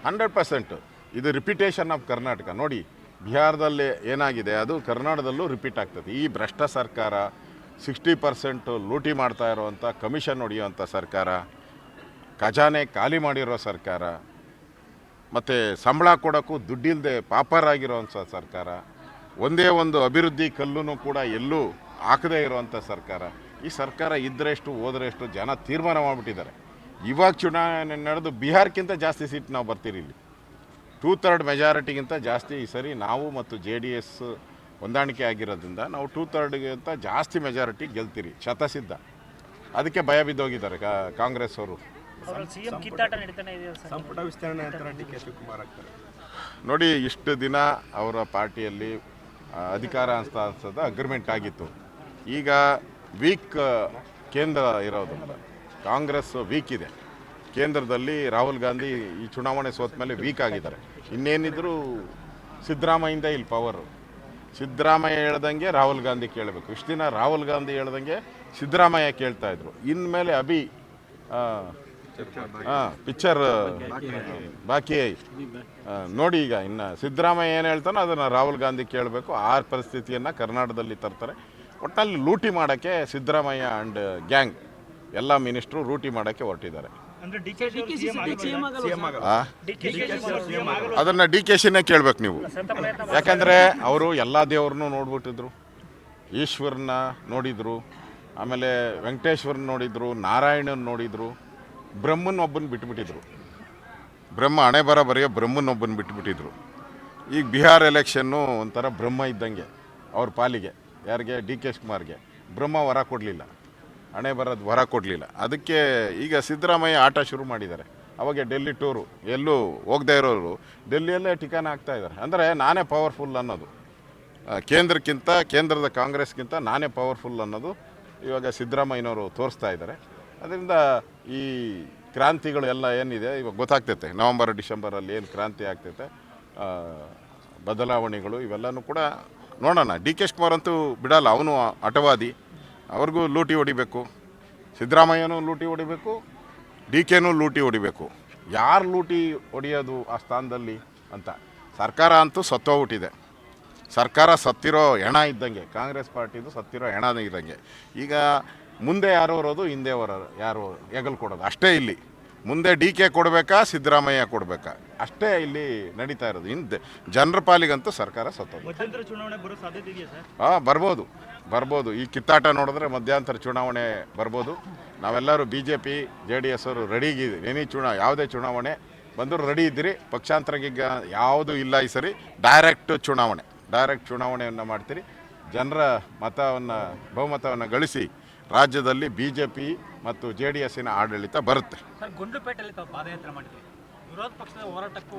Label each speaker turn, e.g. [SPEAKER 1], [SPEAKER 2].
[SPEAKER 1] 100% ಇದು repetition of Karnataka. ನೋಡಿ, ಬಿಹಾರದಲ್ಲಿ ಏನಾಗಿದೆ ಅದು ಕರ್ನಾಟಕದಲ್ಲೂ ರಿಪೀಟ್ ಆಗ್ತದೆ. ಈ ಭ್ರಷ್ಟ ಸರ್ಕಾರ, 60% ಲೂಟಿ ಮಾಡ್ತಾ ಇರೋವಂಥ, ಕಮಿಷನ್ ಹೊಡೆಯುವಂಥ ಸರ್ಕಾರ, ಖಜಾನೆ ಖಾಲಿ ಮಾಡಿರೋ ಸರ್ಕಾರ, ಮತ್ತು ಸಂಬಳ ಕೊಡೋಕ್ಕೂ ದುಡ್ಡಿಲ್ಲದೆ ಪಾಪರಾಗಿರೋವಂಥ ಸರ್ಕಾರ, ಒಂದೇ ಒಂದು ಅಭಿವೃದ್ಧಿ ಕಲ್ಲೂ ಕೂಡ ಎಲ್ಲೂ ಹಾಕದೇ ಇರೋವಂಥ ಸರ್ಕಾರ. ಈ ಸರ್ಕಾರ ಇದ್ದರೆಷ್ಟು ಹೋದರೆಷ್ಟು ಜನ ತೀರ್ಮಾನ ಮಾಡಿಬಿಟ್ಟಿದ್ದಾರೆ. ಇವಾಗ ಚುನಾವಣೆ ನಡೆದು ಬಿಹಾರಕ್ಕಿಂತ ಜಾಸ್ತಿ ಸೀಟ್ ನಾವು ಬರ್ತೀರಿ. ಇಲ್ಲಿ 2/3 ಮೆಜಾರಿಟಿಗಿಂತ ಜಾಸ್ತಿ ಈ ಸರಿ ನಾವು ಮತ್ತು JDS ಹೊಂದಾಣಿಕೆ ಆಗಿರೋದ್ರಿಂದ ನಾವು 2/3ಗಿಂತ ಜಾಸ್ತಿ ಮೆಜಾರಿಟಿ ಗೆಲ್ತೀರಿ, ಶತಸಿದ್ಧ. ಅದಕ್ಕೆ ಭಯ ಬಿದ್ದೋಗಿದ್ದಾರೆ ಕಾಂಗ್ರೆಸ್ ಅವರು. ನೋಡಿ, ಇಷ್ಟು ದಿನ ಅವರ ಪಾರ್ಟಿಯಲ್ಲಿ ಅಧಿಕಾರ ಹಸ್ತಾಂತರದ ಅಗ್ರಿಮೆಂಟ್ ಆಗಿತ್ತು. ಈಗ ವೀಕ್ ಕೇಂದ್ರ ಇರೋದ್ರಿಂದ ಕಾಂಗ್ರೆಸ್ ವೀಕ್ ಇದೆ. ಕೇಂದ್ರದಲ್ಲಿ ರಾಹುಲ್ ಗಾಂಧಿ ಈ ಚುನಾವಣೆ ಸೋತ ಮೇಲೆ ವೀಕ್ ಆಗಿದ್ದಾರೆ. ಇನ್ನೇನಿದ್ರು ಸಿದ್ದರಾಮಯ್ಯಿಂದ ಇಲ್ಲಿ ಪವರು. ಸಿದ್ದರಾಮಯ್ಯ ಹೇಳ್ದಂಗೆ ರಾಹುಲ್ ಗಾಂಧಿ ಕೇಳಬೇಕು. ಇಷ್ಟು ದಿನ ರಾಹುಲ್ ಗಾಂಧಿ ಹೇಳ್ದಂಗೆ ಸಿದ್ದರಾಮಯ್ಯ ಕೇಳ್ತಾಯಿದ್ರು. ಇನ್ಮೇಲೆ ಪಿಕ್ಚರ್ ಬಾಕಿ ನೋಡಿ. ಈಗ ಇನ್ನು ಸಿದ್ದರಾಮಯ್ಯ ಏನು ಹೇಳ್ತಾನೋ ಅದನ್ನು ರಾಹುಲ್ ಗಾಂಧಿ ಕೇಳಬೇಕು. ಆ ಪರಿಸ್ಥಿತಿಯನ್ನು ಕರ್ನಾಟಕದಲ್ಲಿ ತರ್ತಾರೆ. ಒಟ್ಟಿನಲ್ಲಿ ಲೂಟಿ ಮಾಡೋಕ್ಕೆ ಸಿದ್ದರಾಮಯ್ಯ ಆ್ಯಂಡ್ ಗ್ಯಾಂಗ್ ಎಲ್ಲ ಮಿನಿಸ್ಟ್ರು ಲೂಟಿ ಮಾಡೋಕ್ಕೆ ಹೊರಟಿದ್ದಾರೆ. ಅದನ್ನು DKಶಿನೇ ಕೇಳ್ಬೇಕು ನೀವು. ಯಾಕಂದರೆ ಅವರು ಎಲ್ಲ ದೇವ್ರನ್ನೂ ನೋಡ್ಬಿಟ್ಟಿದ್ರು. ಈಶ್ವರನ್ನ ನೋಡಿದರು, ಆಮೇಲೆ ವೆಂಕಟೇಶ್ವರನ್ನ ನೋಡಿದರು, ನಾರಾಯಣನ ನೋಡಿದರು, ಬ್ರಹ್ಮನೊಬ್ಬನ ಬಿಟ್ಬಿಟ್ಟಿದ್ರು. ಬ್ರಹ್ಮ ಹಣೆ ಬರೆಯೋ ಬ್ರಹ್ಮನೊಬ್ಬನ ಬಿಟ್ಬಿಟ್ಟಿದ್ರು. ಈಗ ಬಿಹಾರ್ ಎಲೆಕ್ಷನ್ನು ಒಂಥರ ಬ್ರಹ್ಮ ಇದ್ದಂಗೆ ಅವ್ರ ಪಾಲಿಗೆ. ಯಾರಿಗೆ? DK ಶಿವಕುಮಾರ್ಗೆ ಬ್ರಹ್ಮ ವರ ಕೊಡಲಿಲ್ಲ, ಹಣೆ ಬರೋದು ವರ ಕೊಡಲಿಲ್ಲ. ಅದಕ್ಕೆ ಈಗ ಸಿದ್ದರಾಮಯ್ಯ ಆಟ ಶುರು ಮಾಡಿದ್ದಾರೆ. ಅವಾಗ ಡೆಲ್ಲಿ ಟೂರು, ಎಲ್ಲೂ ಹೋಗದೇ ಇರೋರು ಡೆಲ್ಲಿಯಲ್ಲೇ ಠಿಕಾಣ ಆಗ್ತಾಯಿದ್ದಾರೆ. ಅಂದರೆ ನಾನೇ ಪವರ್ಫುಲ್ ಅನ್ನೋದು, ಕೇಂದ್ರದ ಕಾಂಗ್ರೆಸ್ಗಿಂತ ನಾನೇ ಪವರ್ಫುಲ್ ಅನ್ನೋದು ಇವಾಗ ಸಿದ್ದರಾಮಯ್ಯನವರು ತೋರಿಸ್ತಾ ಇದ್ದಾರೆ. ಅದರಿಂದ ಈ ಕ್ರಾಂತಿಗಳು ಎಲ್ಲ ಏನಿದೆ ಇವಾಗ ಗೊತ್ತಾಗ್ತೈತೆ. ನವಂಬರ್ ಡಿಸೆಂಬರಲ್ಲಿ ಏನು ಕ್ರಾಂತಿ ಆಗ್ತೈತೆ, ಬದಲಾವಣೆಗಳು ಇವೆಲ್ಲನೂ ಕೂಡ ನೋಡೋಣ. DK ಶಿವಕುಮಾರ್ ಅಂತೂ ಬಿಡಲ್ಲ, ಅವನು ಹಠವಾದಿ. ಅವ್ರಿಗೂ ಲೂಟಿ ಹೊಡಿಬೇಕು, ಸಿದ್ದರಾಮಯ್ಯನೂ ಲೂಟಿ ಹೊಡಿಬೇಕು, DKನೂ ಲೂಟಿ ಹೊಡಿಬೇಕು. ಯಾರು ಲೂಟಿ ಹೊಡೆಯೋದು ಆ ಸ್ಥಾನದಲ್ಲಿ ಅಂತ. ಸರ್ಕಾರ ಅಂತೂ ಸತ್ತೋಗ್ಬಿಟ್ಟಿದೆ. ಸರ್ಕಾರ ಸತ್ತಿರೋ ಹೆಣ ಇದ್ದಂಗೆ, ಕಾಂಗ್ರೆಸ್ ಪಾರ್ಟಿದು ಸತ್ತಿರೋ ಹೆಣ ಇದ್ದಂಗೆ. ಈಗ ಮುಂದೆ ಯಾರು ಬರೋದು, ಹಿಂದೆ ಯಾರು ಹೆಗಲು ಕೊಡೋದು ಅಷ್ಟೇ. ಇಲ್ಲಿ ಮುಂದೆ DK ಕೊಡಬೇಕಾ, ಸಿದ್ದರಾಮಯ್ಯ ಕೊಡಬೇಕಾ, ಅಷ್ಟೇ ಇಲ್ಲಿ ನಡೀತಾ ಇರೋದು. ಹಿಂದೆ ಜನರ ಪಾಲಿಗಂತೂ ಸರ್ಕಾರ ಸತ್ತೋದು. ಬರ್ಬೋದು. ಈ ಕಿತ್ತಾಟ ನೋಡಿದ್ರೆ ಮಧ್ಯಂತರ ಚುನಾವಣೆ ಬರ್ಬೋದು. ನಾವೆಲ್ಲರೂ BJP JDS ಅವರು ರೆಡಿಗಿದ್ದೀವಿ. ಯಾವುದೇ ಚುನಾವಣೆ ಬಂದರೂ ರೆಡಿ ಇದ್ದೀರಿ. ಪಕ್ಷಾಂತರಗೀಗ ಯಾವುದೂ ಇಲ್ಲ. ಈ ಸರಿ ಡೈರೆಕ್ಟ್ ಚುನಾವಣೆಯನ್ನು ಮಾಡ್ತೀರಿ. ಜನರ ಬಹುಮತವನ್ನು ಗಳಿಸಿ ರಾಜ್ಯದಲ್ಲಿ BJP ಮತ್ತು JDSನ ಆಡಳಿತ ಬರುತ್ತೆ.
[SPEAKER 2] ಗುಂಡ್ಲುಪೇಟೆಯಲ್ಲಿ ಪಾದಯಾತ್ರೆ ಮಾಡಿದ್ವಿ, ವಿರೋಧ ಪಕ್ಷದ ಹೋರಾಟಕ್ಕೂ